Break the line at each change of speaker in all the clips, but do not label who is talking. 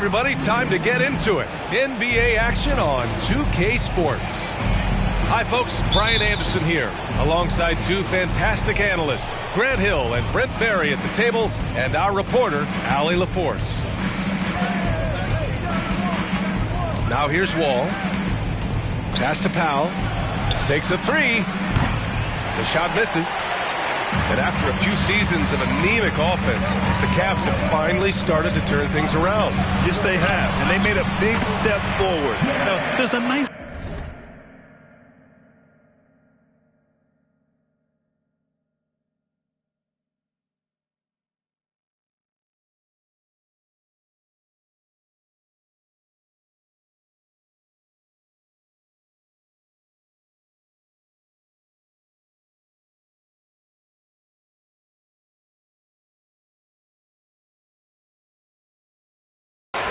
everybody, time to get into it. NBA action on 2K Sports. Hi folks, Brian Anderson here, alongside two fantastic analysts, Grant Hill and Brent Barry at the table, and our reporter, Allie LaForce. Now here's Wall. Pass to Powell. Takes a three. The shot misses. And after a few seasons of anemic offense, the Cavs have finally started to turn things around.
Yes, they have. And they made a big step forward. Now, there's a nice...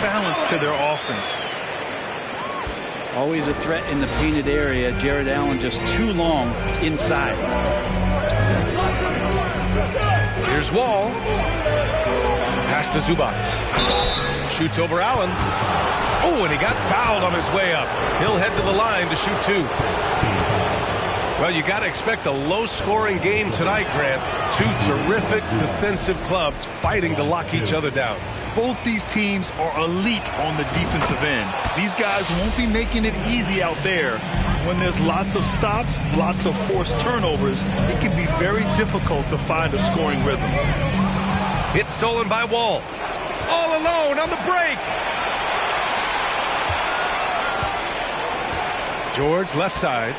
balance to their offense.
Always a threat in the painted area. Jared Allen just too long inside.
Here's Wall. Pass to Zubac. Shoots over Allen. Oh, and he got fouled on his way up. He'll head to the line to shoot two. Well, you got to expect a low-scoring game tonight, Grant. Two terrific defensive clubs fighting to lock each other down.
Both these teams are elite on the defensive end. These guys won't be making it easy out there. When there's lots of stops, lots of forced turnovers, it can be very difficult to find a scoring rhythm.
It's stolen by Wall. All alone on the break. George left side.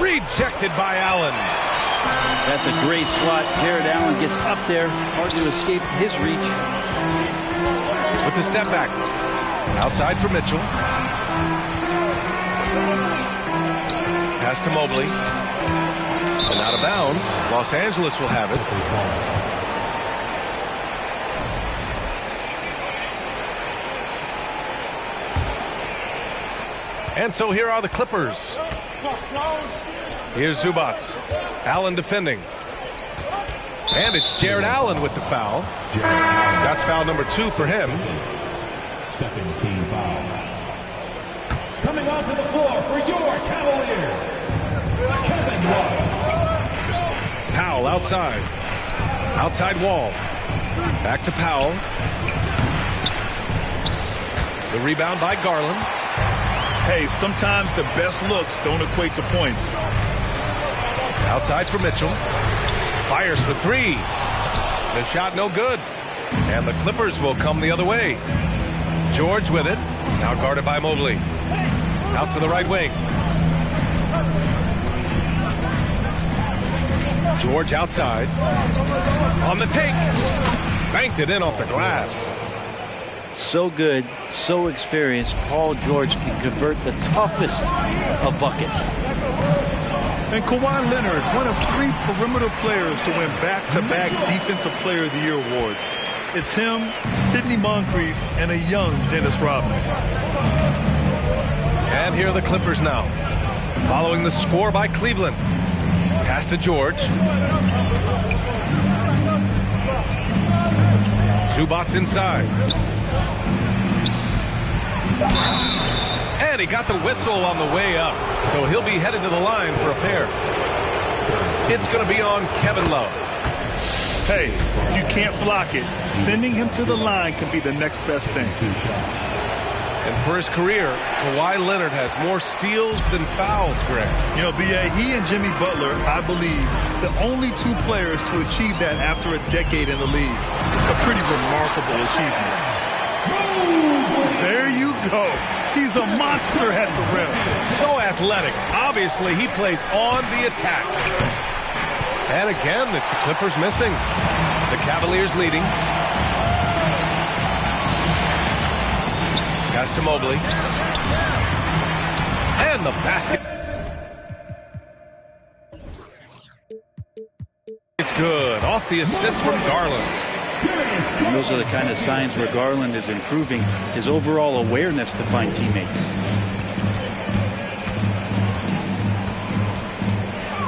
Rejected by Allen.
That's a great swat. Jared Allen gets up there. Hard to escape his reach.
With the step back. Outside for Mitchell. Pass to Mobley. And out of bounds. Los Angeles will have it. And so here are the Clippers. Here's Zubac. Allen defending. And it's Jared Allen with the foul. That's foul number 2 for him.
Second team foul. Coming onto the floor for your Cavaliers, Kevin Love.
Powell outside. Outside Wall. Back to Powell. The rebound by Garland.
Hey, sometimes the best looks don't equate to points.
Outside for Mitchell. Fires for 3. The shot no good. And the Clippers will come the other way. George with it. Now guarded by Mobley. Out to the right wing. George outside. On the take. Banked it in off the glass.
So good, so experienced. Paul George can convert the toughest of buckets.
And Kawhi Leonard, one of 3 perimeter players to win back-to-back Defensive Player of the Year awards. It's him, Sidney Moncrief, and a young Dennis Rodman.
And here are the Clippers now. Following the score by Cleveland. Pass to George. Zubac inside. And he got the whistle on the way up, so he'll be headed to the line for a pair. It's going to be on Kevin Love.
Hey, you can't block it. Sending him to the line can be the next best thing.
And for his career, Kawhi Leonard has more steals than fouls, Greg.
You know, B.A., he and Jimmy Butler, I believe, the only 2 players to achieve that after a decade in the league. A pretty remarkable achievement. There you go. He's a monster at the rim.
So athletic. Obviously, he plays on the attack. And again, it's the Clippers missing. The Cavaliers leading. Pass to Mobley. And the basket. It's good. Off the assist from Garland.
And those are the kind of signs where Garland is improving his overall awareness to find teammates.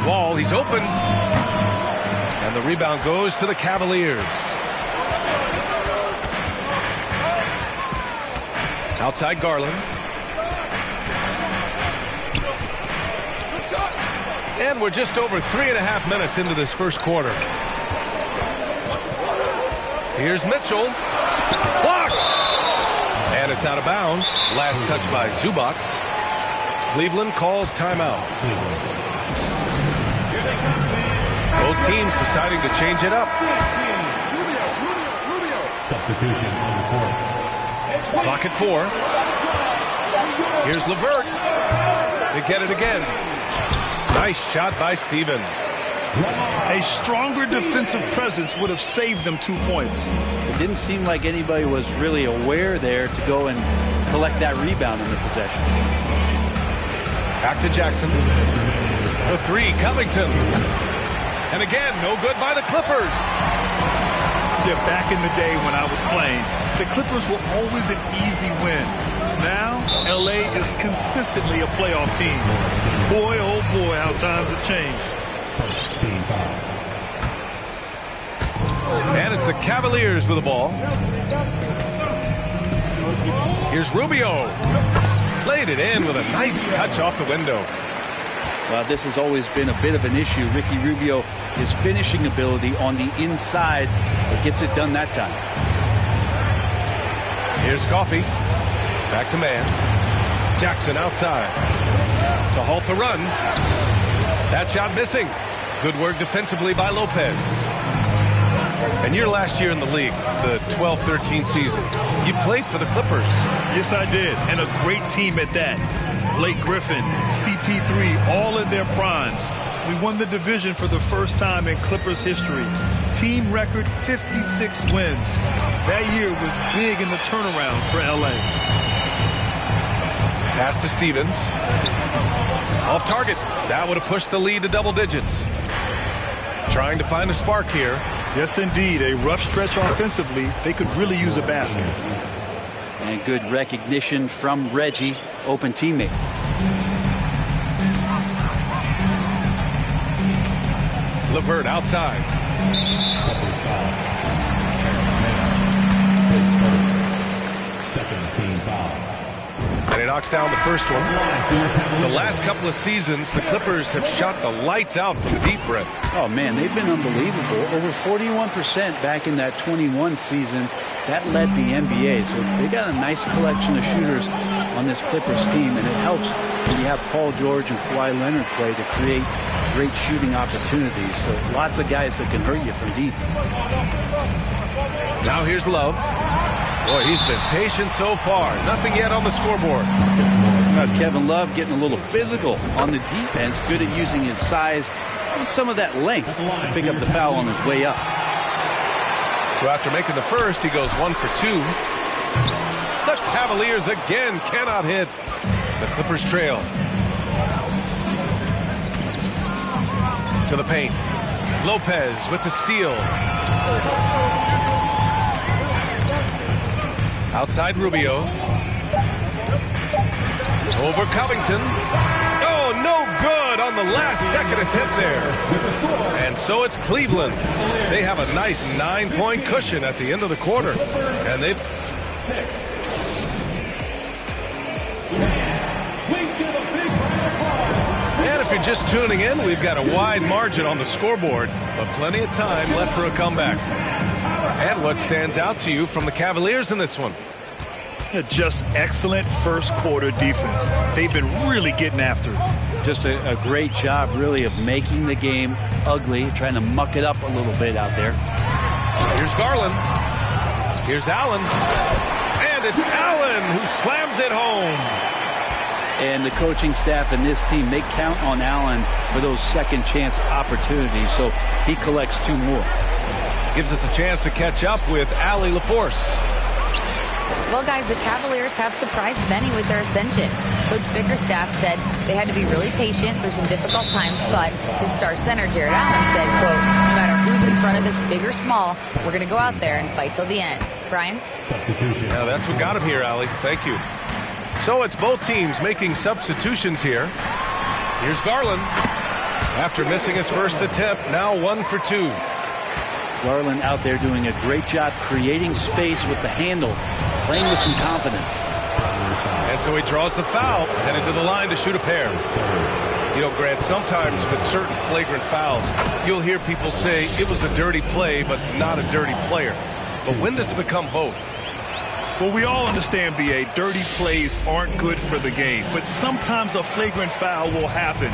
Wall, he's open. And the rebound goes to the Cavaliers. Outside Garland. And we're just over 3.5 minutes into this first quarter. Here's Mitchell. Blocked! And it's out of bounds. Last touch by Zubats. Cleveland calls timeout. Both teams deciding to change it up.
Substitution on the court.
Clock at 4. Here's LeVert. They get it again. Nice shot by Stevens.
A stronger defensive presence would have saved them 2 points.
It didn't seem like anybody was really aware there to go and collect that rebound in the possession.
Back to Jackson. The 3, Covington. And again, no good by the Clippers.
Yeah, back in the day when I was playing, the Clippers were always an easy win. Now, LA is consistently a playoff team. Boy, oh boy, how times have changed.
And it's the Cavaliers with the ball. Here's Rubio. Laid it in with a nice touch off the window.
Well, this has always been a bit of an issue. Ricky Rubio, his finishing ability on the inside, it gets it done that time.
Here's Coffey. Back to man. Jackson outside. To halt the run. That shot missing. Good work defensively by Lopez. And your last year in the league, the 12-13 season, you played for the Clippers.
Yes, I did. And a great team at that. Blake Griffin, CP3, all in their primes. We won the division for the first time in Clippers history. Team record 56 wins. That year was big in the turnaround for LA.
Pass to Stevens. Off target. That would have pushed the lead to double digits. Trying to find a spark here.
Yes, indeed. A rough stretch offensively. They could really use a basket.
And good recognition from Reggie, open teammate.
LeVert outside.
Second team foul.
And he knocks down the first one. The last couple of seasons, the Clippers have shot the lights out from the deep breath.
Oh, man, they've been unbelievable. Over 41% back in that 21 season. That led the NBA. So they got a nice collection of shooters on this Clippers team. And it helps when you have Paul George and Kawhi Leonard play to create great shooting opportunities. So lots of guys that can hurt you from deep.
Now here's Love. Boy, he's been patient so far. Nothing yet on the scoreboard.
Kevin Love getting a little physical on the defense. Good at using his size and some of that length to pick up the foul on his way up.
So after making the first, he goes 1 for 2. The Cavaliers again cannot hit. The Clippers trail. To the paint. Lopez with the steal. Outside Rubio. Over Covington. Oh, no good on the last second attempt there. And so it's Cleveland. They have a nice 9-point cushion at the end of the quarter. And they've... And if you're just tuning in, we've got a wide margin on the scoreboard, but plenty of time left for a comeback. And what stands out to you from the Cavaliers in this one?
Just excellent first quarter defense. They've been really getting after it.
Just a great job, really, of making the game ugly, trying to muck it up a little bit out there.
Here's Garland. Here's Allen. And it's Allen who slams it home.
And the coaching staff and this team, they count on Allen for those second chance opportunities, so he collects 2 more.
Gives us a chance to catch up with Allie LaForce.
Well, guys, the Cavaliers have surprised many with their ascension. Coach Bickerstaff said they had to be really patient through some difficult times, but his star center, Jared Allen, said, quote, no matter who's in front of us, big or small, we're going to go out there and fight till the end. Brian?
Substitution.
Yeah, that's what got him here, Allie. Thank you. So it's both teams making substitutions here. Here's Garland. After missing his first attempt, now 1 for 2.
Garland out there doing a great job creating space with the handle, playing with some confidence.
And so he draws the foul, headed to the line to shoot a pair. You know, Grant, sometimes with certain flagrant fouls, you'll hear people say it was a dirty play, but not a dirty player. But when does it become both?
Well, we all understand, B.A., dirty plays aren't good for the game, but sometimes a flagrant foul will happen.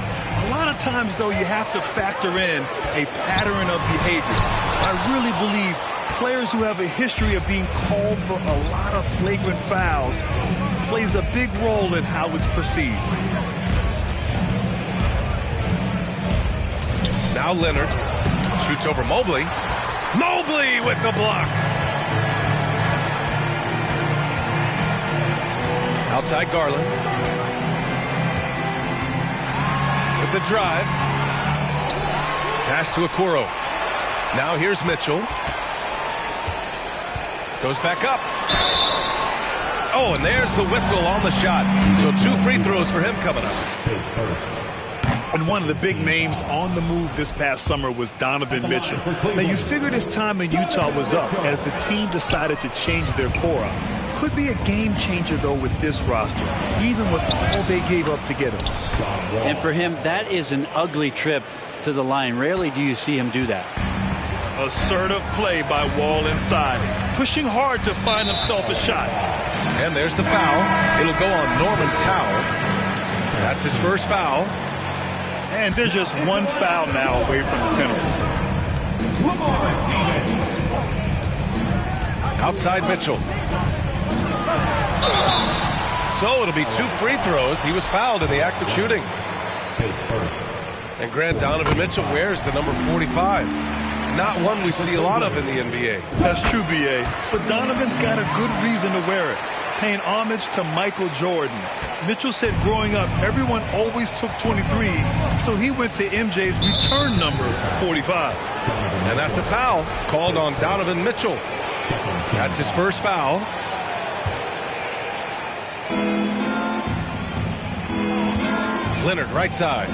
A lot of times, though, you have to factor in a pattern of behavior. I really believe players who have a history of being called for a lot of flagrant fouls plays a big role in how it's perceived.
Now Leonard shoots over Mobley. Mobley with the block. Outside Garland. With the drive. Pass to Okoro. Now here's Mitchell. Goes back up. Oh, and there's the whistle on the shot. So 2 free throws for him coming up.
And one of the big names on the move this past summer was Donovan Mitchell. Now, you figured his time in Utah was up as the team decided to change their core up. Could be a game changer, though, with this roster, even with all they gave up to get him.
And for him, that is an ugly trip to the line. Rarely do you see him do that.
Assertive play by Wall inside, pushing hard to find himself a shot.
And there's the foul. It'll go on Norman Powell. That's his first foul.
And there's just one foul now away from the penalty.
Outside Mitchell. So it'll be 2 free throws. He was fouled in the act of shooting. And Grant, Donovan Mitchell wears the number 45. Not one we see a lot of in the NBA.
That's true, B.A. But Donovan's got a good reason to wear it, paying homage to Michael Jordan. Mitchell said growing up, everyone always took 23, so he went to MJ's return number, 45.
And that's a foul called on Donovan Mitchell. That's his first foul. Leonard, right side.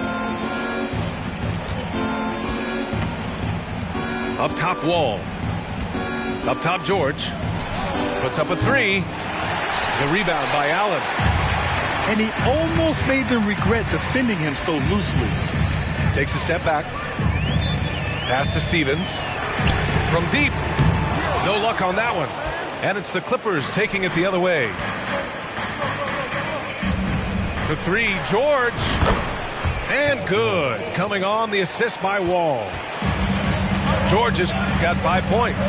Up top, Wall. Up top, George. Puts up a 3. The rebound by Allen.
And he almost made them regret defending him so loosely.
Takes a step back. Pass to Stevens. From deep. No luck on that one. And it's the Clippers taking it the other way. For 3, George. And good. Coming on, the assist by Wall. George has got 5 points.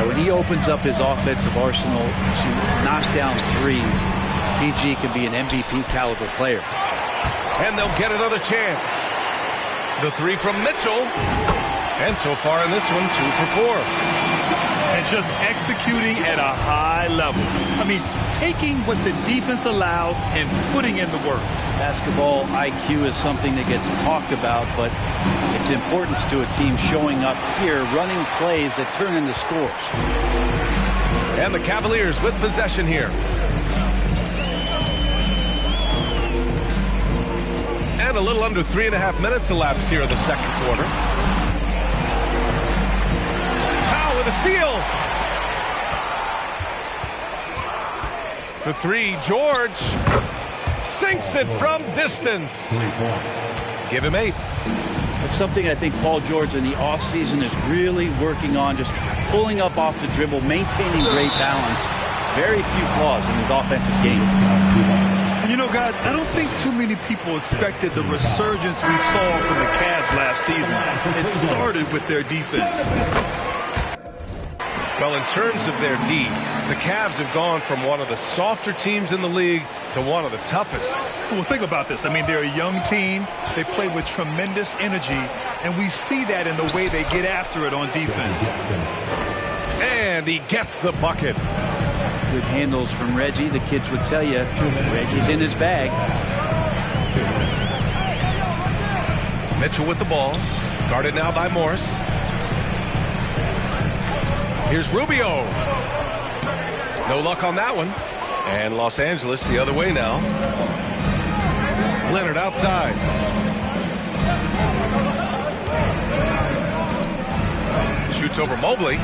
When he opens up his offensive arsenal to knock down threes, PG can be an MVP caliber player.
And they'll get another chance. The 3 from Mitchell. And so far in this one, 2 for 4.
And just executing at a high level. I mean, taking what the defense allows and putting in the work.
Basketball IQ is something that gets talked about, but its importance to a team showing up here, running plays that turn into scores.
And the Cavaliers with possession here. And a little under 3.5 minutes elapsed here in the second quarter. Powell with a steal. For 3, George sinks it from distance. Give him 8.
It's something I think Paul George in the offseason is really working on, just pulling up off the dribble, maintaining great balance. Very few flaws in his offensive game.
And you know, guys, I don't think too many people expected the resurgence we saw from the Cavs last season. It started with their defense.
Well, in terms of their D, the Cavs have gone from one of the softer teams in the league to one of the toughest.
Well, think about this. I mean, they're a young team. They play with tremendous energy, and we see that in the way they get after it on defense.
And he gets the bucket.
Good handles from Reggie. The kids would tell you, Reggie's in his bag.
Mitchell with the ball. Guarded now by Morris. Here's Rubio. No luck on that one. And Los Angeles the other way now. Leonard outside. Shoots over Mobley.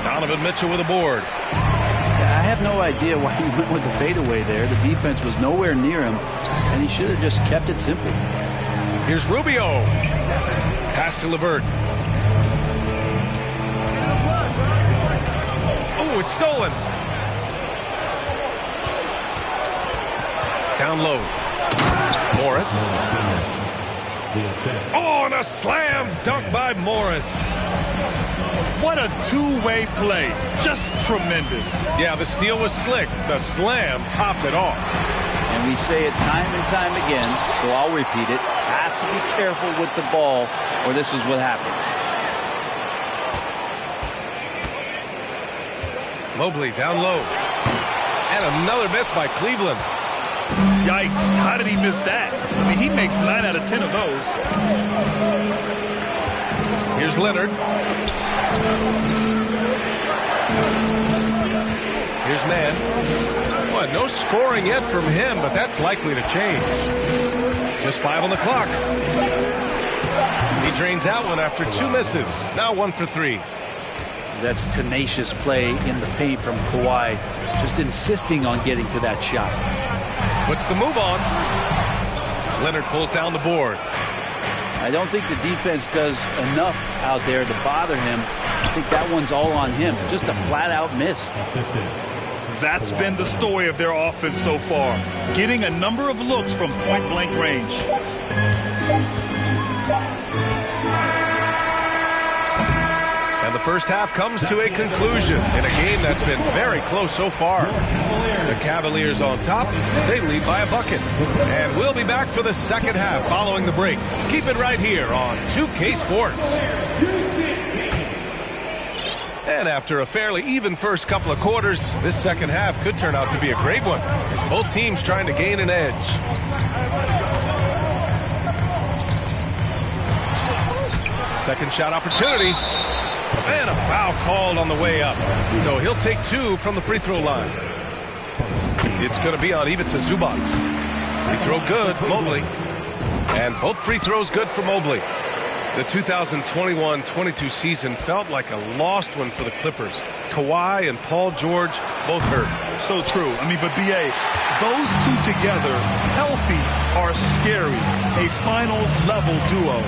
Donovan Mitchell with a board.
I have no idea why he went with the fadeaway there. The defense was nowhere near him, and he should have just kept it simple.
Here's Rubio. Pass to LeVert. Oh, it's stolen. Down low. Morris. Oh, and a slam dunk by Morris.
What a two-way play. Just tremendous.
Yeah, the steal was slick. The slam topped it off.
And we say it time and time again, so I'll repeat it. Have to be careful with the ball, or this is what happens.
Mobley down low. And another miss by Cleveland.
Yikes. How did he miss that? I mean, he makes 9 out of 10 of those.
Here's Leonard. Here's Mann. Well, no scoring yet from him, but that's likely to change. Just 5 on the clock. He drains out one after 2 misses. Now 1 for 3.
That's tenacious play in the paint from Kawhi, just insisting on getting to that shot.
Puts the move on. Leonard pulls down the board.
I don't think the defense does enough out there to bother him. I think that one's all on him. Just a flat-out miss.
That's been the story of their offense so far. Getting a number of looks from point-blank range.
And the first half comes to a conclusion in a game that's been very close so far. The Cavaliers on top. They lead by a bucket. And we'll be back for the second half following the break. Keep it right here on 2K Sports. And after a fairly even first couple of quarters, this second half could turn out to be a great one, as both teams trying to gain an edge. Second shot opportunity. And a foul called on the way up. So he'll take 2 from the free throw line. It's going to be on Ivica Zubac. Free throw good, Mobley. And both free throws good for Mobley. The 2021-22 season felt like a lost one for the Clippers. Kawhi and Paul George both hurt.
So true. I mean, but B.A., those two together, healthy, are scary. A finals-level duo.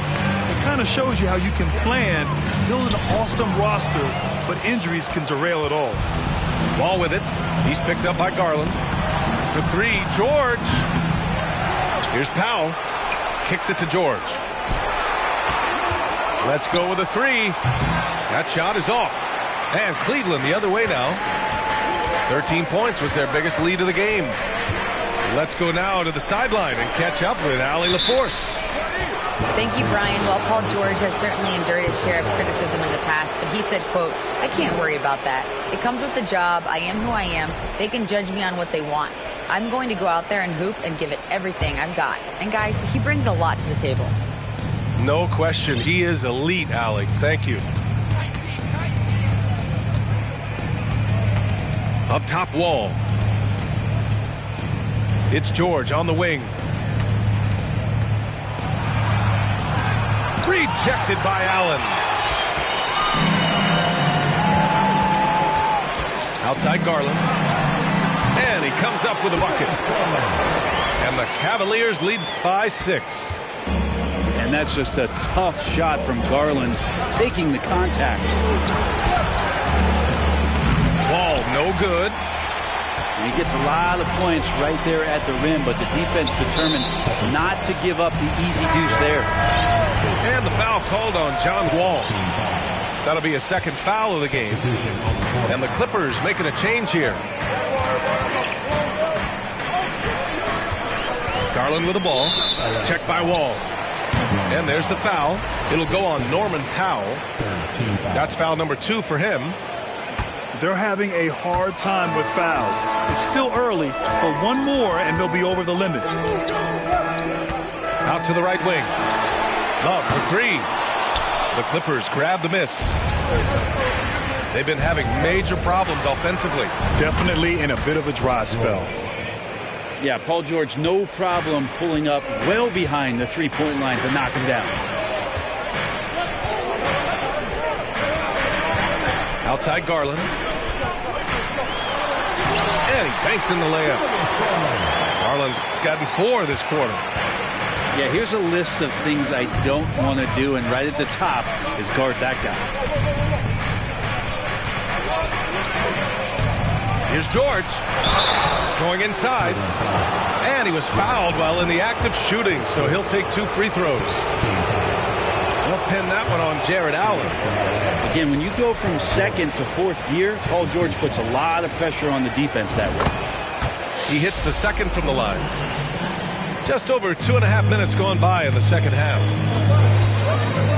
It kind of shows you how you can plan, build an awesome roster, but injuries can derail it all.
Ball with it. He's picked up by Garland. For 3, George. Here's Powell. Kicks it to George. Let's go with a 3. That shot is off. And Cleveland the other way now. 13 points was their biggest lead of the game. Let's go now to the sideline and catch up with Allie LaForce.
Thank you, Brian. Well, Paul George has certainly endured his share of criticism in the past, but he said, quote, "I can't worry about that. It comes with the job. I am who I am. They can judge me on what they want. I'm going to go out there and hoop and give it everything I've got." And guys, he brings a lot to the table.
No question. He is elite, Allie. Thank you. Up top, Wall. It's George on the wing. Rejected by Allen. Outside Garland. And he comes up with a bucket. And the Cavaliers lead by 6.
And that's just a tough shot from Garland, taking the contact.
Wall, no good.
And he gets a lot of points right there at the rim, but the defense determined not to give up the easy deuce there.
And the foul called on John Wall. That'll be a second foul of the game. And the Clippers making a change here. Garland with the ball. Checked by Wall. And there's the foul. It'll go on Norman Powell. That's foul number 2 for him.
They're having a hard time with fouls. It's still early, but one more and they'll be over the limit.
Out to the right wing. Love for 3. The Clippers grab the miss. They've been having major problems offensively.
Definitely in a bit of a dry spell.
Yeah, Paul George, no problem pulling up well behind the three-point line to knock him down.
Outside Garland. And he banks in the layup. Garland's gotten 4 this quarter.
Yeah, here's a list of things I don't want to do, and right at the top is guard that guy.
Here's George going inside. And he was fouled while in the act of shooting, so he'll take 2 free throws. They'll pin that one on Jared Allen.
Again, when you go from second to fourth gear, Paul George puts a lot of pressure on the defense that way.
He hits the second from the line. Just over 2.5 minutes gone by in the second half.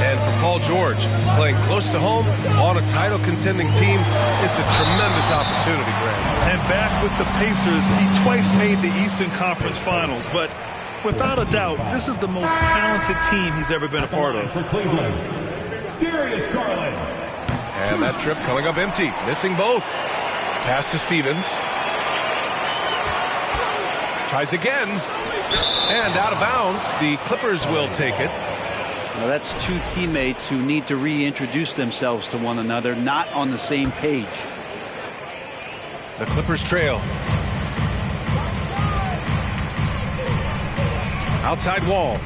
And for Paul George, playing close to home on a title contending team, it's a tremendous opportunity, Grant.
And back with the Pacers, he twice made the Eastern Conference Finals, but without a doubt, this is the most talented team he's ever been a part of.
For Cleveland, Darius Garland.
And that trip coming up empty, missing both. Pass to Stevens. Tries again. And out of bounds, the Clippers will take it.
Now that's 2 teammates who need to reintroduce themselves to one another, not on the same page.
The Clippers trail. Outside wall.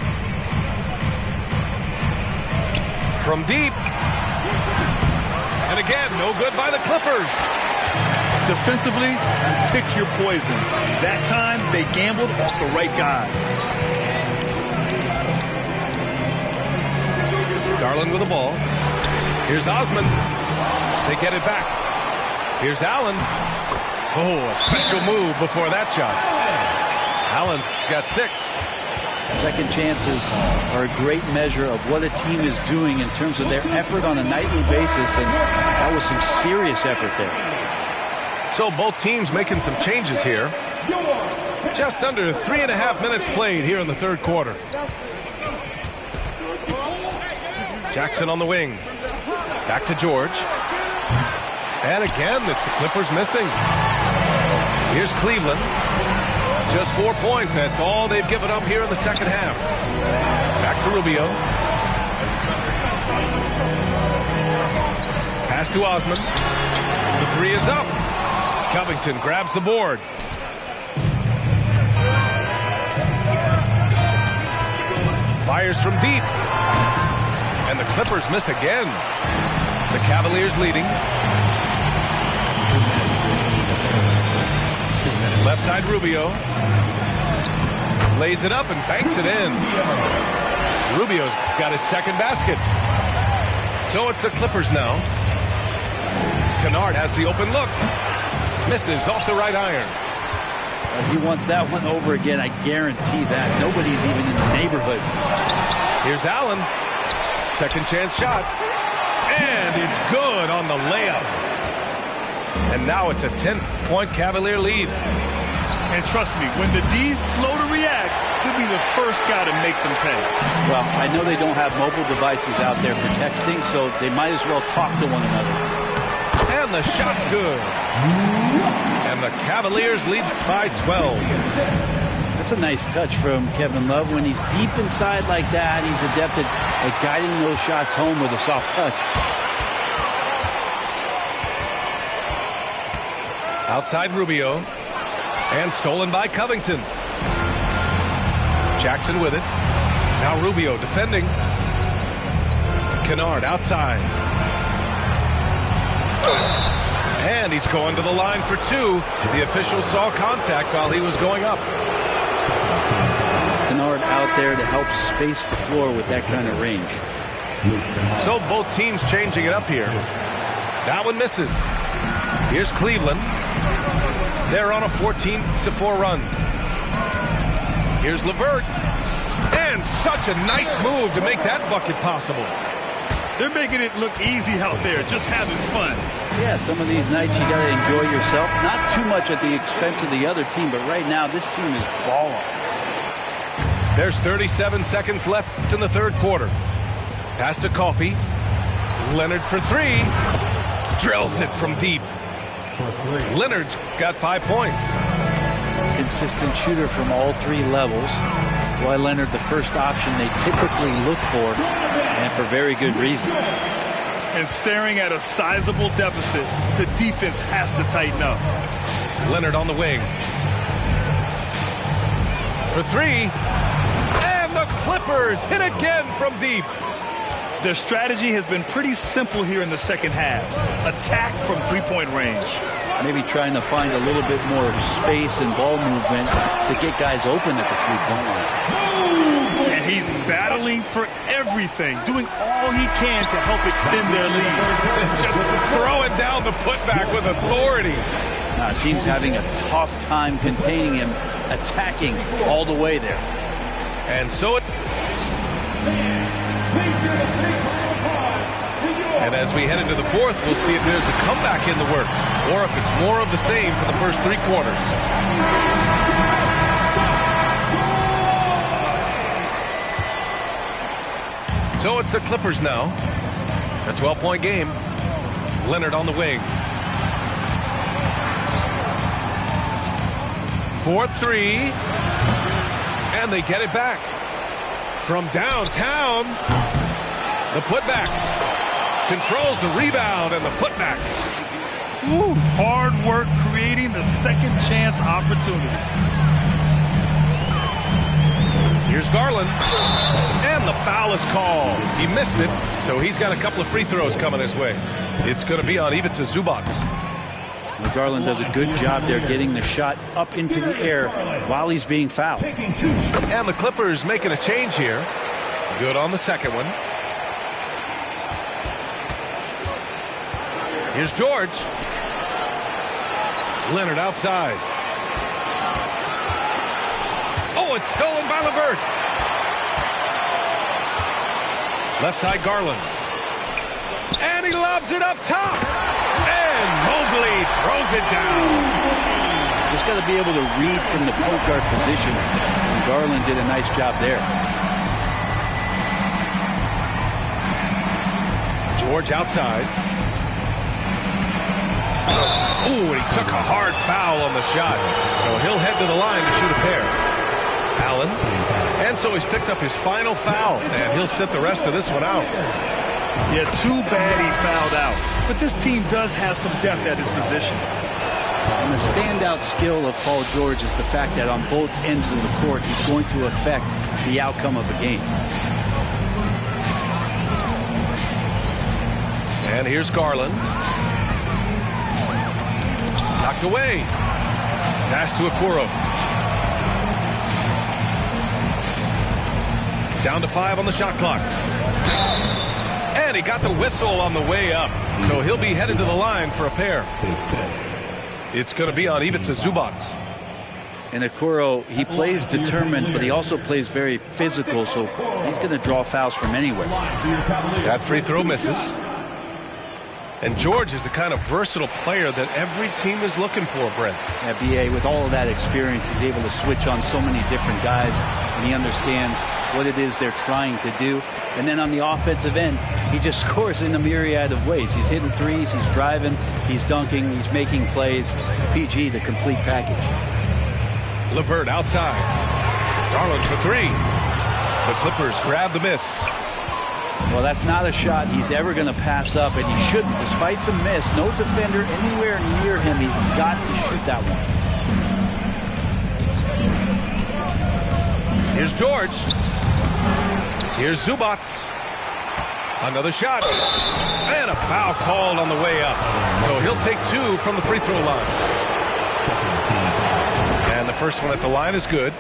From deep. And again, no good by the Clippers.
Defensively, pick your poison. That time, they gambled off the right guy.
Garland with the ball. Here's Osman. They get it back. Here's Allen. Oh, a special move before that shot. Allen's got 6.
Second chances are a great measure of what a team is doing in terms of their effort on a nightly basis, and that was some serious effort there.
So both teams making some changes here. Just under 3.5 minutes played here in the third quarter. Jackson on the wing. Back to George. And again, it's the Clippers missing. Here's Cleveland. Just 4 points. That's all they've given up here in the second half. Back to Rubio. Pass to Osman. The 3 is up. Covington grabs the board. Fires from deep. And the Clippers miss again. The Cavaliers leading. Left side Rubio. Lays it up and banks it in. Rubio's got his second basket. So it's the Clippers now. Kennard has the open look. Misses off the right iron.
He wants that one over again, I guarantee that. Nobody's even in the neighborhood.
Here's Allen. Second chance shot. And it's good on the layup. And now it's a 10-point Cavalier lead.
And trust me, when the D's slow to react, he'll be the first guy to make them pay.
Well, I know they don't have mobile devices out there for texting, so they might as well talk to one another.
And the shot's good. And the Cavaliers lead by 12.
That's a nice touch from Kevin Love. When he's deep inside like that, he's adept at guiding those shots home with a soft touch.
Outside Rubio. And stolen by Covington. Jackson with it. Now Rubio defending. Kennard outside. And he's going to the line for 2. The official saw contact while he was going up.
Kennard out there to help space the floor with that kind of range.
So both teams changing it up here. That one misses. Here's Cleveland. They're on a 14-4 run. Here's LeVert. And such a nice move to make that bucket possible.
They're making it look easy out there, just having fun.
Yeah, some of these nights you got to enjoy yourself. Not too much at the expense of the other team, but right now this team is balling.
There's 37 seconds left in the third quarter. Pass to Coffey. Leonard for 3. Drills it from deep. Leonard's got 5 points.
Consistent shooter from all 3 levels. Kawhi Leonard, the first option they typically look for, and for very good reason.
And staring at a sizable deficit, the defense has to tighten up.
Leonard on the wing. For three. And the Clippers hit again from deep.
Their strategy has been pretty simple here in the second half. Attack from three-point range.
Maybe trying to find a little bit more space and ball movement to get guys open at the three-point line.
And he's battling for everything, doing all he can to help extend their lead.
Just throwing down the putback with authority.
Team's having a tough time containing him, attacking all the way there.
And so it... And as we head into the fourth, we'll see if there's a comeback in the works, or if it's more of the same for the first three quarters. So it's the Clippers now. A 12-point game. Leonard on the wing. 4-3. And they get it back. From downtown. The putback. Controls the rebound and the putback.
Woo, hard work creating the second chance opportunity.
Here's Garland. And the foul is called. He missed it, so he's got a couple of free throws coming his way. It's going to be on Ivica Zubac.
Well, Garland does a good job there getting the shot up into the air while he's being fouled.
And the Clippers making a change here. Good on the second one. Here's George. Leonard outside. Oh, it's stolen by LeVert. Left side Garland. And he lobs it up top. And Mobley throws it down.
Just got to be able to read from the point guard position. And Garland did a nice job there.
George outside. Ooh, and he took a hard foul on the shot. So he'll head to the line to shoot a pair. Allen. And so he's picked up his final foul, and he'll sit the rest of this one out.
Yeah, too bad he fouled out. But this team does have some depth at his position.
And the standout skill of Paul George is the fact that on both ends of the court, he's going to affect the outcome of the game.
And here's Garland. Knocked away. Pass to Okoro. Down to 5 on the shot clock. And he got the whistle on the way up. So he'll be headed to the line for a pair. It's going to be on Ivica Zubac.
And Okoro, he plays determined, but he also plays very physical, so he's going to draw fouls from anywhere.
That free throw misses. And George is the kind of versatile player that every team is looking for, Brent.
Yeah, B.A., with all of that experience, he's able to switch on so many different guys, and he understands what it is they're trying to do. And then on the offensive end, he just scores in a myriad of ways. He's hitting threes, he's driving, he's dunking, he's making plays. PG, the complete package.
LeVert outside. Garland for three. The Clippers grab the miss.
Well, that's not a shot he's ever going to pass up, and he shouldn't. Despite the miss, no defender anywhere near him. He's got to shoot that one.
Here's George. Here's Zubac. Another shot. And a foul called on the way up. So he'll take 2 from the free throw line. And the first one at the line is good.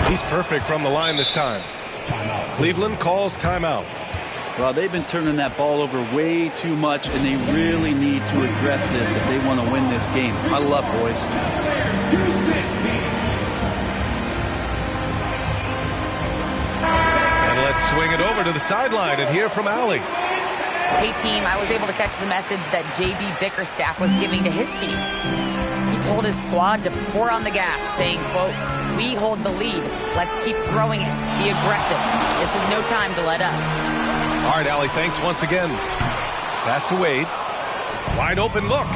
He's perfect from the line this time. Cleveland calls timeout.
Well, they've been turning that ball over way too much, and they really need to address this if they want to win this game. Huddle up, boys.
And let's swing it over to the sideline and hear from Allie.
Hey, team, I was able to catch the message that J.B. Bickerstaff was giving to his team. He told his squad to pour on the gas, saying, quote, "We hold the lead. Let's keep throwing it. Be aggressive. This is no time to let up."
All right, Allie, thanks once again. Pass to Wade. Wide open look.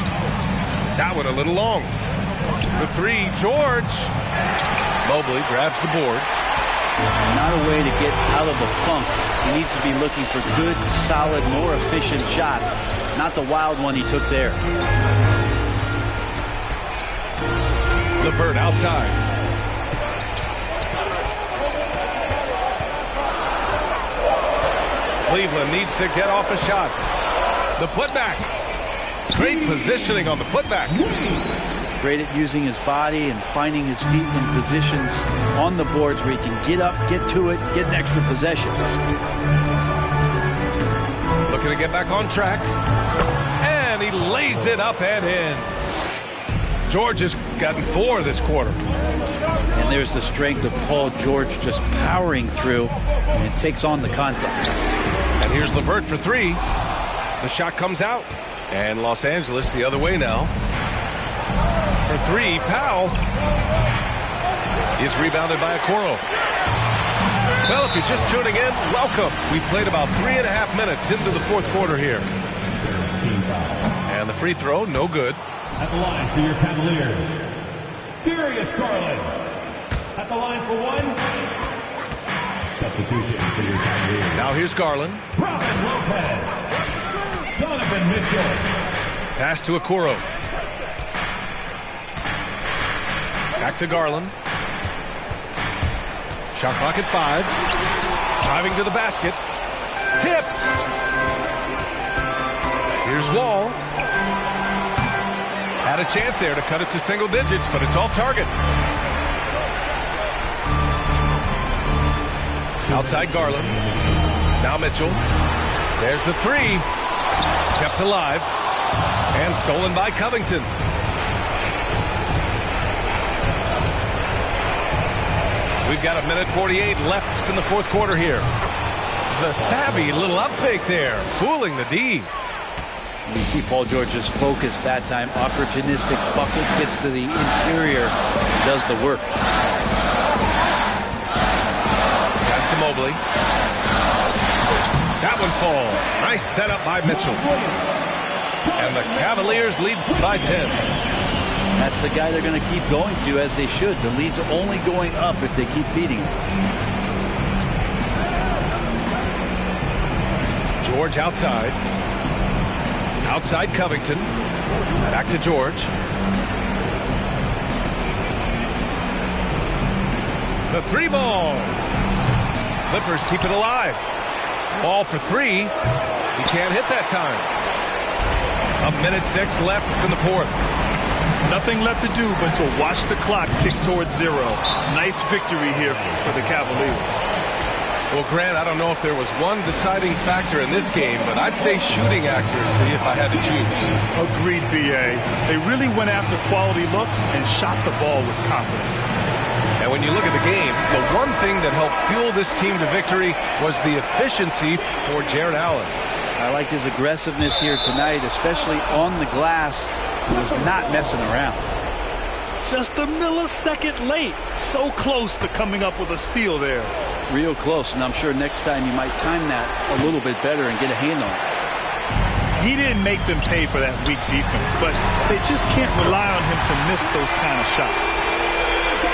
That one a little long. The three, George. Mobley grabs the board.
Not a way to get out of the funk He needs to be looking for good, solid, more efficient shots, not the wild one he took there.
LeVert outside. Cleveland needs to get off a shot. The putback. Great positioning on the putback.
Great at using his body and finding his feet in positions on the boards where he can get up, get to it, get an extra possession.
Looking to get back on track. And he lays it up and in. George has gotten 4 this quarter.
And there's the strength of Paul George just powering through and takes on the contact.
And here's LeVert for 3. The shot comes out. And Los Angeles the other way now. For 3, Powell is rebounded by Okoro. Well, if you're just tuning in, welcome. We played about 3.5 minutes into the fourth quarter here. And the free throw, no good.
At the line for your Cavaliers, Darius Garland. At the line for 1. Substitution for your Cavaliers.
Now here's Garland.
Robin Lopez. Donovan Mitchell.
Pass to Okoro. Back to Garland. Shot clock at 5. Driving to the basket. Tipped. Here's Wall. Had a chance there to cut it to single digits, but it's off target. Outside Garland. Now Mitchell. There's the 3. Kept alive. And stolen by Covington. We've got 1:48 left in the fourth quarter here. The savvy little up fake there, fooling the D.
You see Paul George's focus that time. Opportunistic bucket, gets to the interior, does the work.
Pass to Mobley. That one falls. Nice setup by Mitchell. And the Cavaliers lead by 10.
That's the guy they're going to keep going to, as they should. The lead's only going up if they keep feeding him.
George outside. Outside Covington. Back to George. The 3 ball. Clippers keep it alive. Ball for 3. He can't hit that time. 1:06 left in the fourth.
Nothing left to do but to watch the clock tick towards 0. Nice victory here for the Cavaliers.
Well, Grant, I don't know if there was one deciding factor in this game, but I'd say shooting accuracy if I had to choose.
Agreed, B.A. They really went after quality looks and shot the ball with confidence.
And when you look at the game, the one thing that helped fuel this team to victory was the efficiency for Jared Allen.
I like his aggressiveness here tonight, especially on the glass. He was not messing around.
Just a millisecond late. So close to coming up with a steal there.
Real close, and I'm sure next time you might time that a little bit better and get a hand on it.
He didn't make them pay for that weak defense, but they just can't rely on him to miss those kind of shots.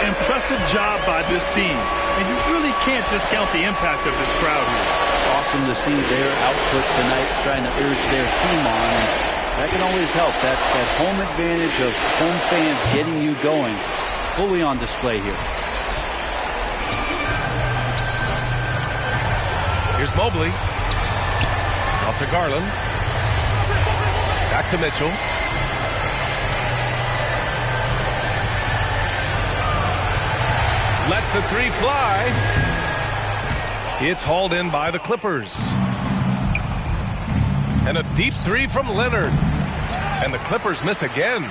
Impressive job by this team, and you really can't discount the impact of this crowd here.
Awesome to see their output tonight, trying to urge their team on. And that can always help. That home advantage of home fans getting you going, fully on display here.
Here's Mobley. Out to Garland. Back to Mitchell. Lets the 3 fly. It's hauled in by the Clippers. And a deep 3 from Leonard. And the Clippers miss again.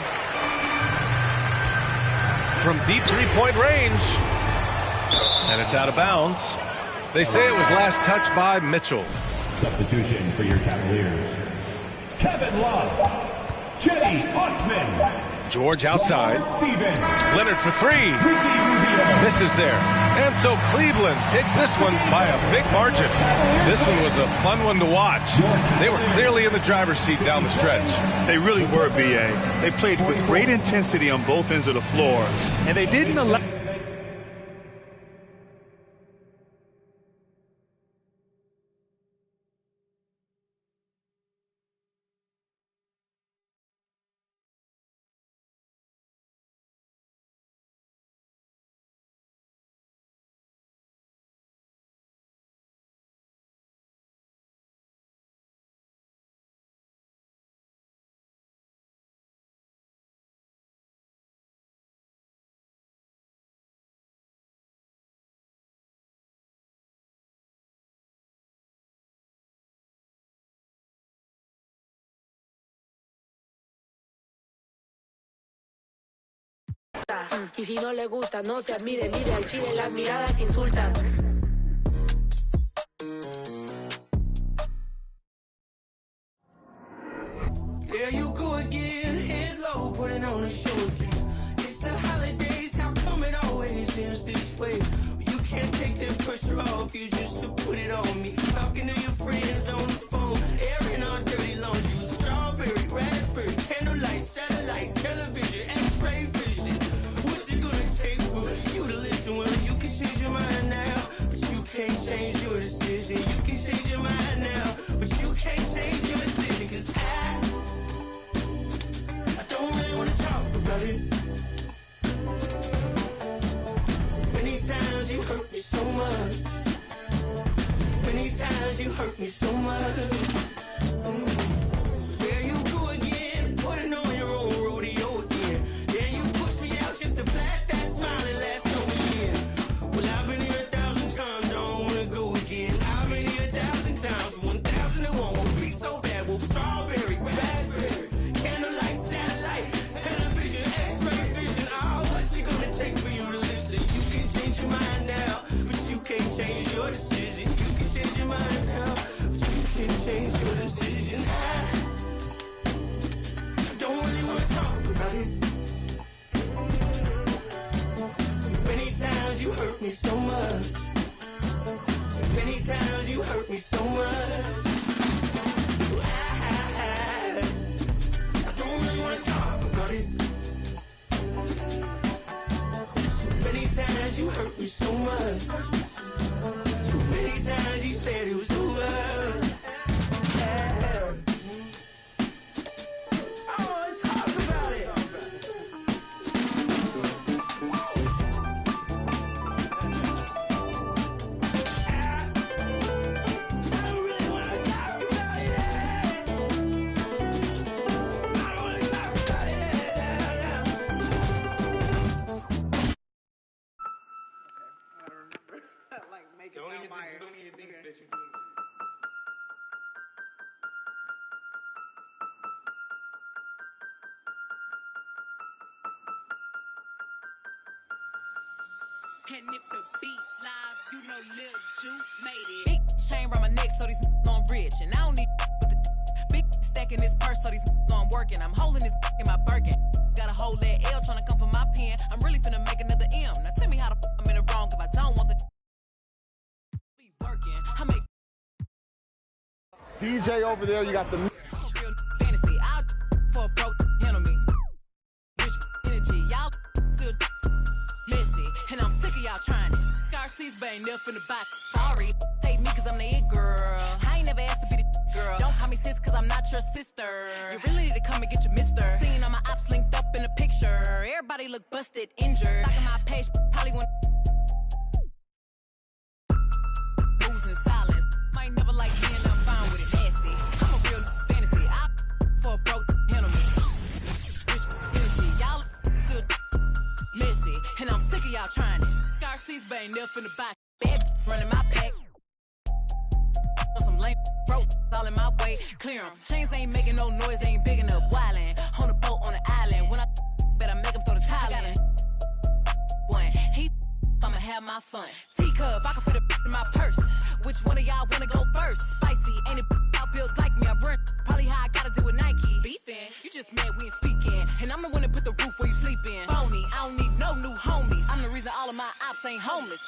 From deep 3-point range. And it's out of bounds. They say it was last touched by Mitchell.
Substitution for your Cavaliers, Kevin Love, Jenny Osman.
George outside.
Stevens.
Leonard for 3. Misses there. And so Cleveland takes this one by a big margin. This one was a fun one to watch. They were clearly in the driver's seat down the stretch.
They really were, B.A. They played with great intensity on both ends of the floor, and they didn't allow...
Y si no le gusta, no se admire, mire al chile, las miradas insultan.
There you go again, head low, putting on a show again. It's the holidays, how come it always ends this way? You can't take that pressure off you just to put it on me. Talking to your friends on the phone, airing our dirty laundry. Strawberry, raspberry, candlelight, satellite, television, x-ray vision. What's it gonna take for you to listen? Well, you can change your mind now, but you can't change your decision. You can change your mind now, but you can't change your decision. Cause I don't really wanna talk about it. Many times you hurt me so much. Many times you hurt me so much. There you go again, putting on your own rodeo again. Yeah, you push me out just to flash that smile and last over here. Well, I've been here 1,000 times, I don't wanna go again. I've been here 1,000 times, 1,001 won't be so bad. Well, strawberry, raspberry, candlelight, satellite, television, x-ray vision. Oh, what's it gonna take for you to listen? You can change your mind now, but you can't change your decision. You can change your mind now, but you can't change your decision. I don't really wanna talk about it. So many times you hurt me so much. So many times you hurt me so much. I don't really wanna talk about it. So many times you hurt me so much. So many times you said it was over. I wanna talk about it. I don't really wanna talk about it. I don't wanna talk about it.
Like make it
Don't
sound
even
fire.
think, don't even think
Okay.
that you're doing this.
And if the beat live, you know Lil Ju made it. Big chain around my neck, so these know I'm rich. And I don't need with the big stack in this purse, so these know I'm working. I'm holding this in my Birkin. Got a whole that L trying to come for my pen. I'm really finna make another M. Now tell me how the I'm in the wrong if I don't want the be working. I make
DJ over there, you got the
I'm a real fantasy. I'll for a broke handle me. Rich energy, y'all still messy, and I'm sick of y'all trying it. RC's but ain't never in the box. Sorry, take me cause I'm the it girl. I ain't never asked to be the girl. Don't call me sis cause I'm not your sister. You really need to come and get your mister. Seeing all my ops linked up in the picture. Everybody look busted, injured. Stalking my page, probably want moves in silence. Might never like me and I'm fine with it. Nasty. I'm a real fantasy. I for a broke handle me. Rich energy, y'all still messy, and I'm sick of y'all trying it. RC's but ain't never in the box. Bad running my pack. On some lame broke, all in my way. Clear 'em. Chains ain't making no noise, they ain't big enough. Wildin' on the boat on the island. When I bet I make 'em throw the tile in. One, he I'ma have my fun. Teacup, I can fit a in my purse. Which one of y'all wanna go first? Spicy, ain't it out built like me? I run probably how I gotta deal with Nike. Beefin', you just mad we ain't speaking. And I'm the one that put the roof where you sleepin'. Phony, I don't need no new homies. I'm the reason all of my ops ain't homeless.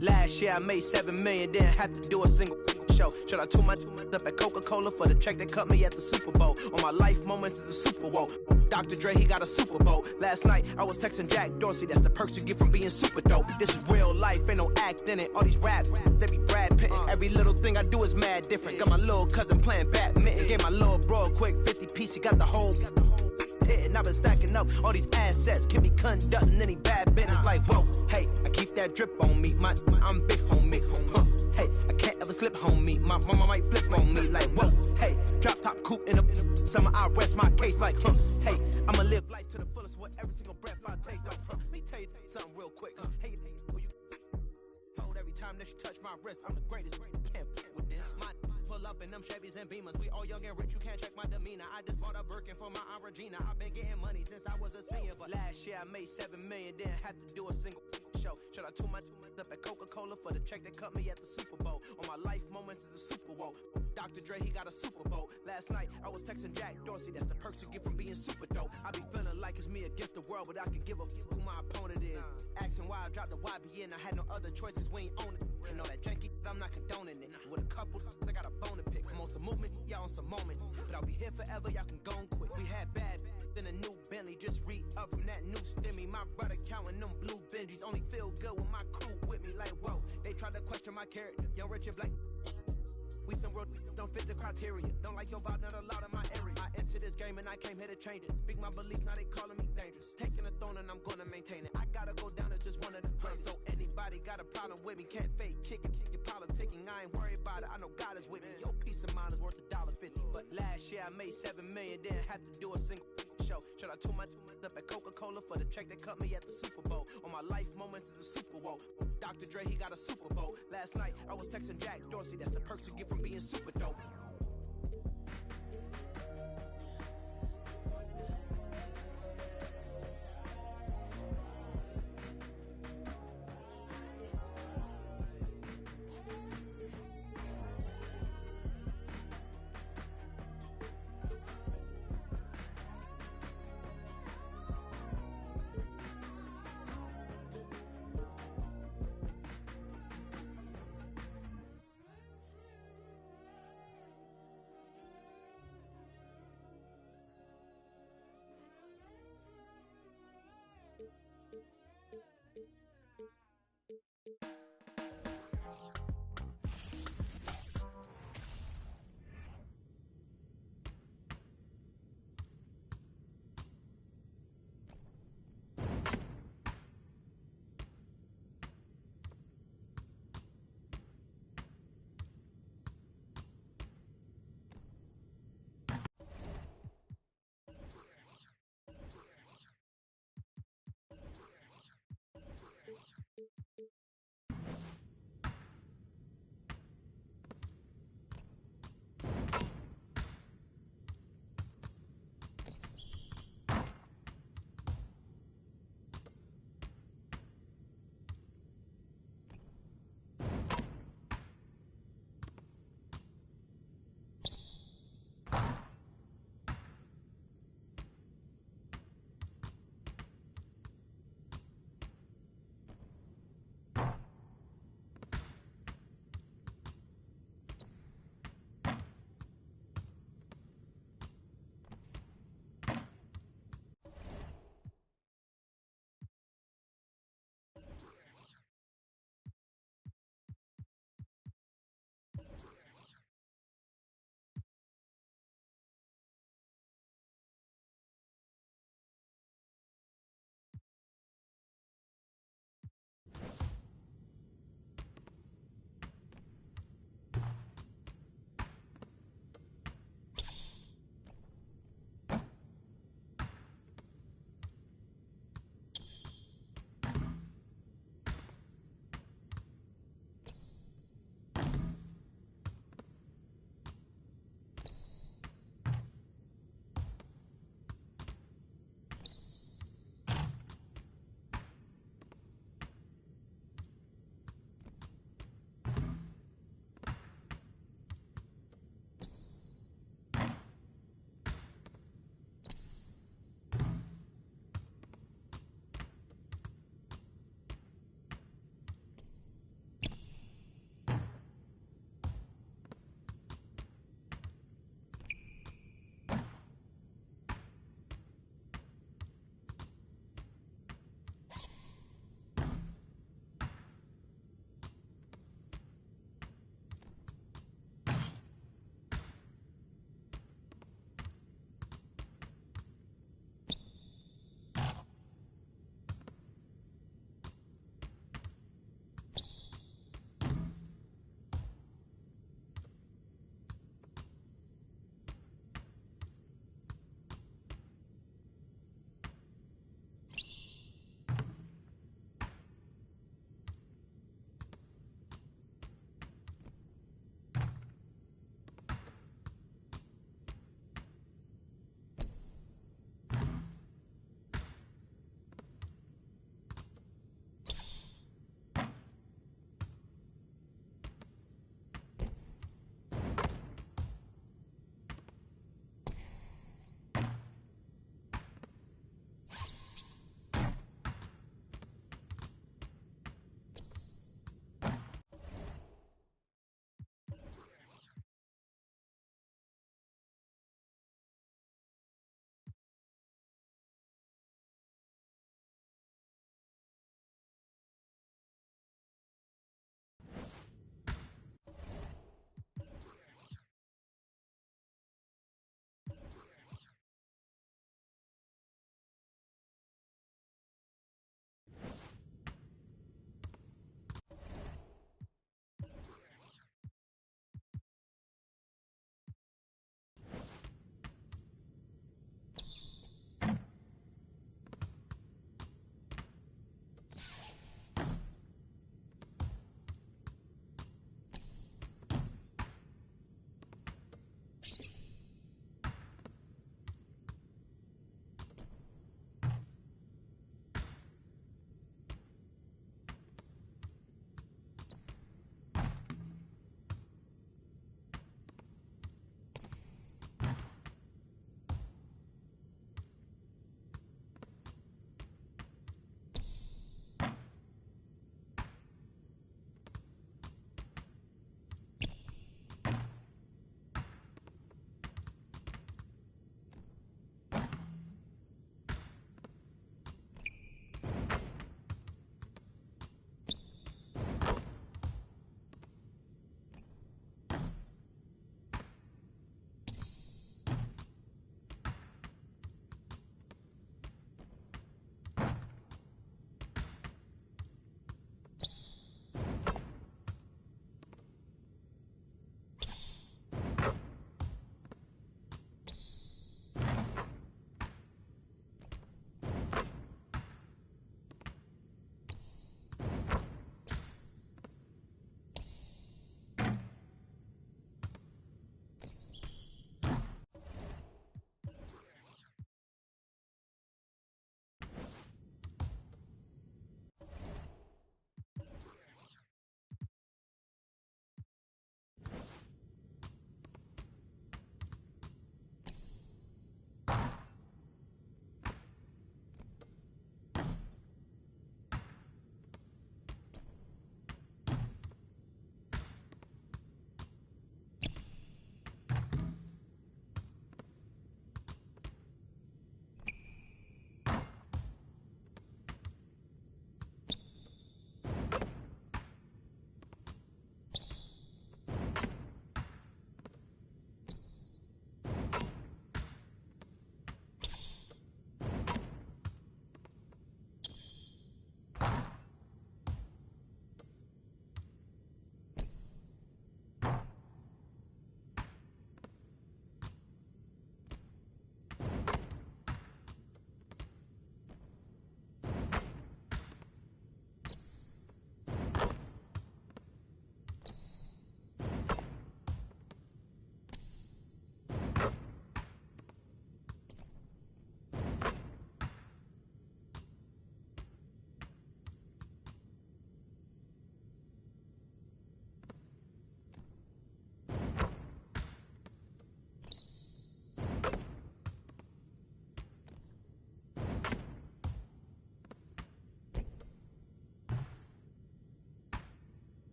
Last year I made 7 million, didn't have to do a single show. Shout out to my up at Coca-Cola for the check that cut me at the Super Bowl. On my life moments is a Super Bowl. Dr. Dre, he got a Super Bowl. Last night I was texting Jack Dorsey, that's the perks you get from being super dope. This is real life, ain't no act in it. All these raps, they be Brad Pitt. Every little thing I do is mad different. Got my little cousin playing badminton. Gave my little bro a quick 50 piece, he got the whole hitting. I've been stacking up all these assets, can be conducting any bad business. Like whoa, hey, I keep that drip on me. I'm big homie. Hey, I can't ever slip homie. My mama might flip on me. Like whoa, hey, drop top coupe in the summer. I rest my case like hey, I'ma live life to the fullest with every single breath I take. Let me tell you something real quick. my wrist. I'm the greatest. Can't get with this. My pull up in them Chevys and Beamers. We all young and rich, you can't check my demeanor. I just bought a Birkin for my Aunt Regina. I've been getting money since I was a senior, but last year I made $7 million, didn't have to do a single show. Should I tune my up at Coca-Cola for the check that cut me at the Super Bowl? On my life moments is a Super Bowl. Dr. Dre, he got a Super Bowl. Last night I was texting Jack Dorsey, that's the perks you get from being super dope. I be feeling like it's me against the world, but I can give a f who my opponent is. Asking why I dropped the YBN, I had no other choices, we ain't own it. And all that janky, I'm not condoning it. With a couple, I got a bone to pick. I'm on some movement, y'all on some moment. But I'll be here forever, y'all can go and quit. We had bad, then a new Bentley, just re-up from that new stimmy. My brother counting them blue Benjis, only feel good with my crew with me. Like, whoa, they tried to question my character. Young Rich and Black. We some real don't fit the criteria. Don't like your vibe, not allowed in my area. I entered this game and I came here to change it. Speak my belief, now they calling me dangerous. Taking the throne and I'm gonna maintain it. I gotta go down as just one of the greatest. So anybody got a problem with me, can't fake kicking, your politicking. I ain't worried about it, I know God is with me. Your peace of mind is worth $1.50. But last year I made $7 million, didn't have to do a single show. Should I tune my up at Coca-Cola for the check that cut me at the Super Bowl? On my life moments is a Super Bowl. Dr. Dre, he got a Super Bowl. Last night I was texting Jack Dorsey, that's the perks you get from being super dope.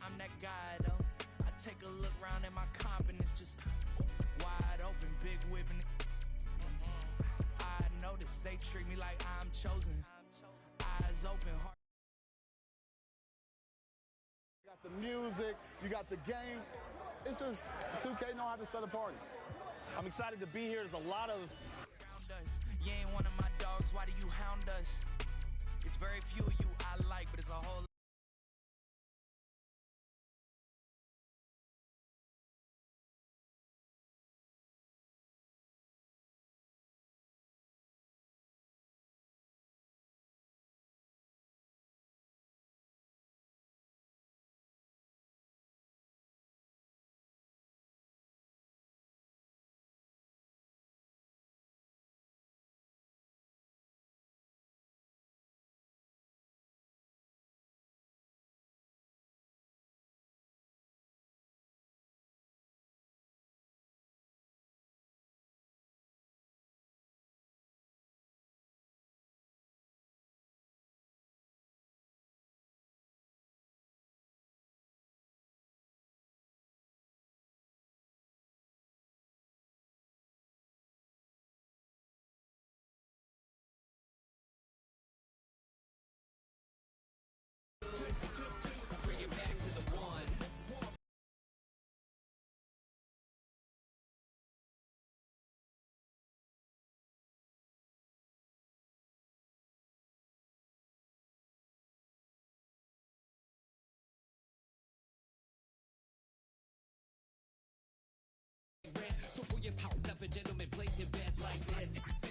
I'm that guy though. I take a look around at my confidence, just wide open, big whipping. I notice they treat me like I'm chosen. Eyes open, heart.
You got the music, you got the game. It's just 2K know how to set a party. I'm excited to be here. There's a lot of.
You ain't one of my dogs. Why do you hound us? It's very few of you I like, but it's a whole.
So pull your top up and gentlemen, place your bets like this.